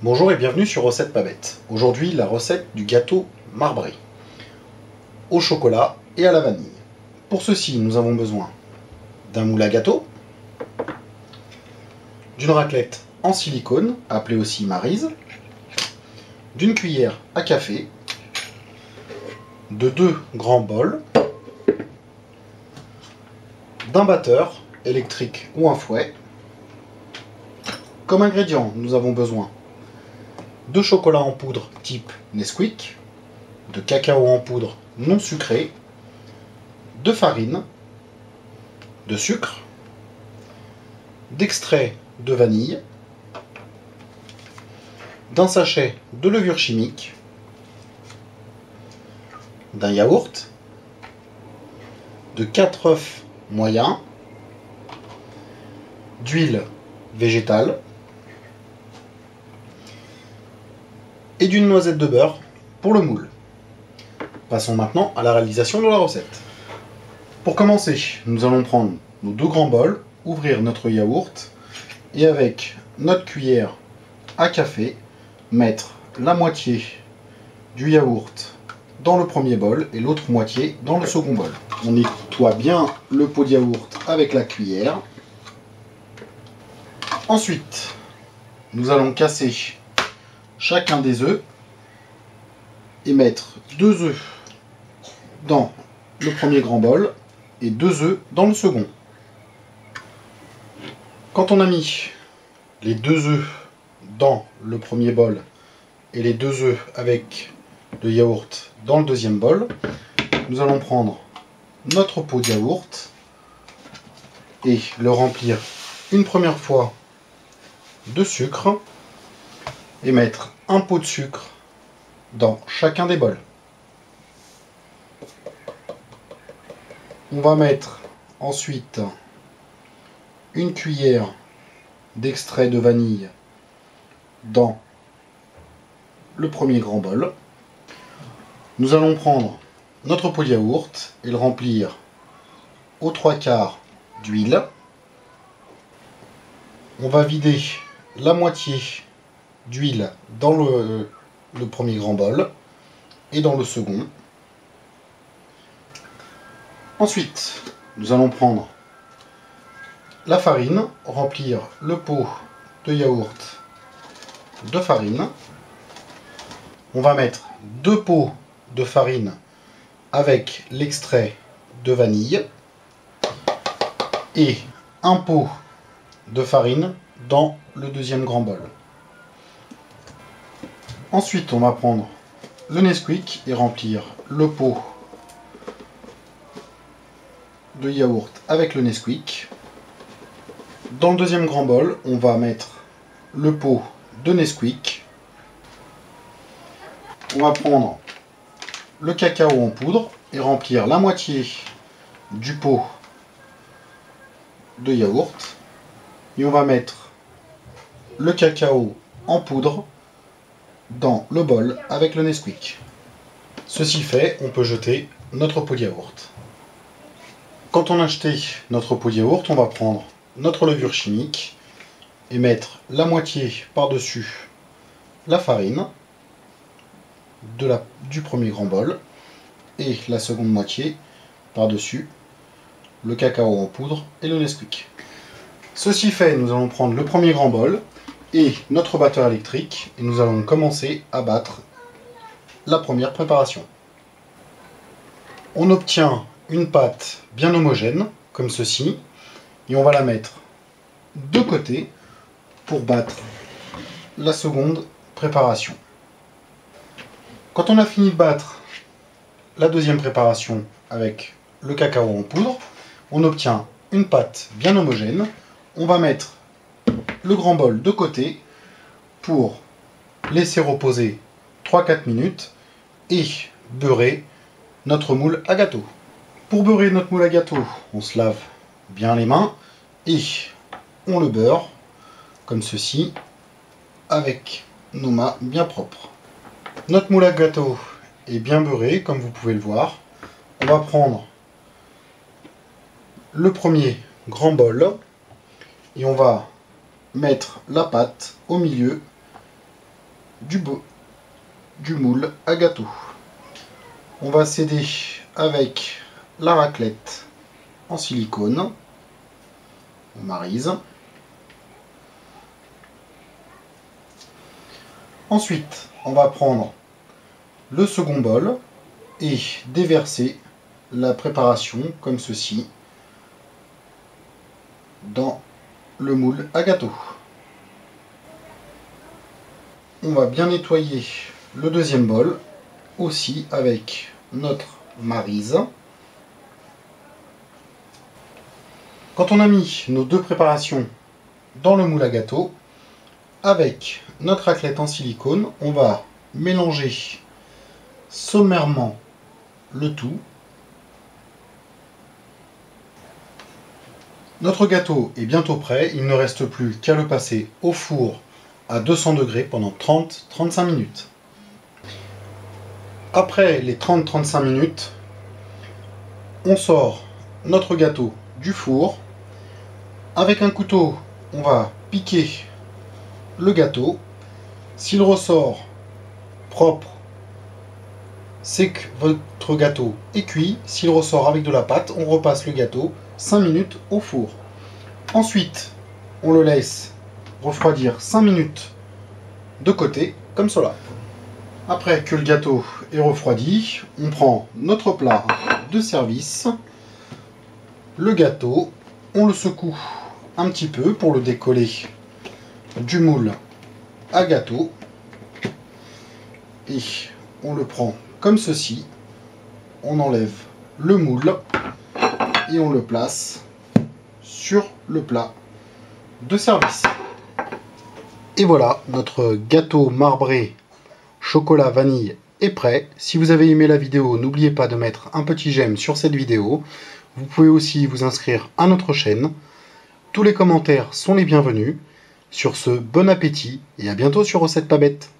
Bonjour et bienvenue sur Recette Pas Bête. Aujourd'hui, la recette du gâteau marbré au chocolat et à la vanille. Pour ceci, nous avons besoin d'un moule à gâteau, d'une raclette en silicone, appelée aussi maryse, d'une cuillère à café, de 2 grands bols, d'un batteur électrique ou un fouet. Comme ingrédients, nous avons besoin de chocolat en poudre type Nesquik, de cacao en poudre non sucré, de farine, de sucre, d'extrait de vanille, d'un sachet de levure chimique, d'un yaourt, de 4 œufs moyens, d'huile végétale et d'une noisette de beurre pour le moule. Passons maintenant à la réalisation de la recette. Pour commencer, nous allons prendre nos 2 grands bols, ouvrir notre yaourt et avec notre cuillère à café, mettre la moitié du yaourt dans le premier bol et l'autre moitié dans le second bol. On nettoie bien le pot de yaourt avec la cuillère. Ensuite, nous allons casser chacun des œufs et mettre 2 œufs dans le premier grand bol et 2 œufs dans le second. Quand on a mis les 2 œufs dans le premier bol et les 2 œufs avec le yaourt dans le deuxième bol, nous allons prendre notre pot de yaourt et le remplir une première fois de sucre et mettre un pot de sucre dans chacun des bols. On va mettre ensuite une cuillère d'extrait de vanille dans le premier grand bol. Nous allons prendre notre pot de yaourt et le remplir aux 3/4 d'huile. On va vider la moitié d'huile dans le premier grand bol et dans le second. Ensuite, nous allons prendre la farine, remplir le pot de yaourt de farine. On va mettre 2 pots de farine avec l'extrait de vanille et un pot de farine dans le deuxième grand bol. Ensuite, on va prendre le Nesquik et remplir le pot de yaourt avec le Nesquik. Dans le deuxième grand bol, on va mettre le pot de Nesquik. On va prendre le cacao en poudre et remplir la moitié du pot de yaourt. Et on va mettre le cacao en poudre dans le bol avec le Nesquik. Ceci fait, on peut jeter notre pot de yaourt. Quand on a jeté notre pot de yaourt, on va prendre notre levure chimique et mettre la moitié par-dessus la farine du premier grand bol et la seconde moitié par-dessus le cacao en poudre et le Nesquik. Ceci fait, nous allons prendre le premier grand bol et notre batteur électrique et nous allons commencer à battre la première préparation. On obtient une pâte bien homogène, comme ceci, et on va la mettre de côté pour battre la seconde préparation. Quand on a fini de battre la deuxième préparation avec le cacao en poudre, on obtient une pâte bien homogène. On va mettre le grand bol de côté pour laisser reposer 3-4 minutes et beurrer notre moule à gâteau. Pour beurrer notre moule à gâteau, on se lave bien les mains et on le beurre comme ceci avec nos mains bien propres. Notre moule à gâteau est bien beurré comme vous pouvez le voir. On va prendre le premier grand bol et on va mettre la pâte au milieu du moule à gâteau. On va s'aider avec la raclette en silicone. On marise. Ensuite, on va prendre le second bol et déverser la préparation comme ceci dans le moule à gâteau. On va bien nettoyer le deuxième bol aussi avec notre maryse. Quand on a mis nos deux préparations dans le moule à gâteau, avec notre raclette en silicone, on va mélanger sommairement le tout. Notre gâteau est bientôt prêt, il ne reste plus qu'à le passer au four à 200 degrés pendant 30-35 minutes. Après les 30-35 minutes, on sort notre gâteau du four. Avec un couteau, on va piquer le gâteau. S'il ressort propre, c'est que votre gâteau est cuit. S'il ressort avec de la pâte, on repasse le gâteau 5 minutes au four. Ensuite, on le laisse refroidir 5 minutes de côté, comme cela. Après que le gâteau est refroidi, on prend notre plat de service. Le gâteau, on le secoue un petit peu pour le décoller du moule à gâteau. Et on le prend comme ceci. On enlève le moule et on le place sur le plat de service. Et voilà, notre gâteau marbré chocolat vanille est prêt. Si vous avez aimé la vidéo, n'oubliez pas de mettre un petit j'aime sur cette vidéo. Vous pouvez aussi vous inscrire à notre chaîne. Tous les commentaires sont les bienvenus. Sur ce, bon appétit et à bientôt sur Recettes Pas Bêtes.